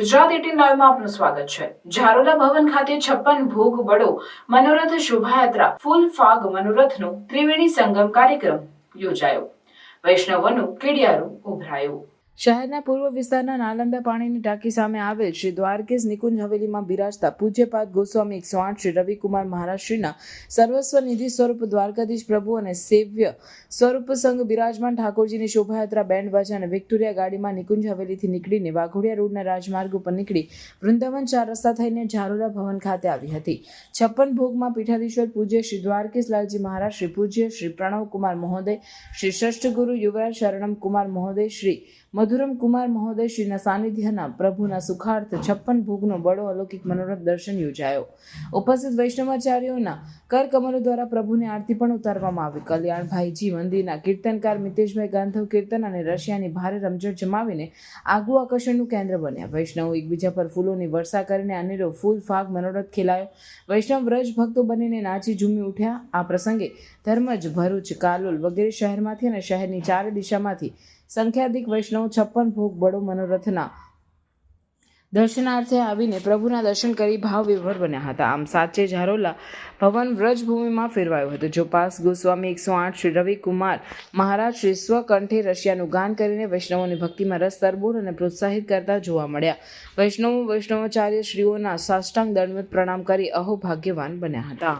ગુજરાત 18 લાઈવમાં આપનું સ્વાગત છે। ઝારોલા ભવન ખાતે 56 ભોગ બળો મનોરથ શોભાયાત્રા ફૂલ ફાગ મનોરથનો ત્રિવેણી સંગમ કાર્યક્રમ યોજાયો। વૈષ્ણવોનું કીડિયારું ઉભરાયું। શહેરના પૂર્વ વિસ્તારના નાલંદા પાણીની ટાંકી સામે આવેલ શ્રી દ્વારકેશ નિકુંજ હવેલીમાં બિરાજતા પૂજ્યપાદ ગોસ્વામી 108 શ્રી રવિકુમાર મહારાજ શ્રીના સર્વસ્વ નિધિ સ્વરૂપ દ્વારકાધીશ પ્રભુ અને સેવ્ય સ્વરૂપ સંઘ બિરાજમાન ઠાકોરજીની શોભાયાત્રા બેન્ડ બાજા અને વિક્ટોરિયા ગાડીમાં નિકુંજ હવેલીથી નીકળીને વાઘોડિયા રોડના રાજમાર્ગ ઉપર નીકળી વૃંદાવન 4 રસ્તા થઈને ઝારોલા ભવન ખાતે આવી હતી। 56 ભોગમાં પીઠાધીશ્વર પૂજ્ય શ્રી દ્વારકેશ લાલજી મહારાજ, શ્રી પૂજ્ય શ્રી પ્રણવ કુમાર મહોદય, શ્રી ષષ્ઠ ગુરુ યુવરાજ શરણમ કુમાર મહોદય, શ્રી મધુરમ કુમાર મહોદય શ્રીના સાનિધ્યના પ્રભુના સુખાર્થ 56 ભોગનો બળો અલૌકિક મનોરથ દર્શન યોજાયો। ઉપસ્થિત વૈષ્ણવાચાર્યોના કરકમલો દ્વારા પ્રભુની આરતી પણ ઉતારવામાં આવી। કલ્યાણભાઈજી મંદિરના કીર્તનકાર મિતેશભાઈ ગાંધવ કીર્તન અને રશિયાની ભારે રમઝટ જમાવીને આગવું આકર્ષણનું કેન્દ્ર બન્યા। વૈષ્ણવો એકબીજા પર ફૂલોની વર્ષા કરીને અનેરો ફૂલ ફાગ મનોરથ ખેલાયો। વૈષ્ણવ વ્રજ ભક્તો બનીને નાચી ઝૂમી ઉઠ્યા। આ પ્રસંગે ધર્મજ, ભરૂચ, કાલોલ વગેરે શહેરમાંથી અને શહેરની 4 દિશામાંથી સંખ્યાધિક વૈષ્ણવ 56 ભોગ બળો મનોરથના દર્શનાર્થે આવીને પ્રભુના દર્શન કરી ભાવ વિભોર બન્યા હતા। આમ સાચે ઝારોલા ભવન વ્રજભૂમિમાં ફેરવાયો હતો। જો પાસ ગોસ્વામી 108 શ્રી રવિકુમાર મહારાજ શ્રી સ્વકંઠે રશિયાનું ગાન કરીને વૈષ્ણવોની ભક્તિમાં રસ તરબોળ અને પ્રોત્સાહિત કરતા જોવા મળ્યા। વૈષ્ણવાચાર્ય શ્રીઓના સાષ્ટાંગ દંડવત પ્રણામ કરી અહો ભાગ્યવાન બન્યા હતા।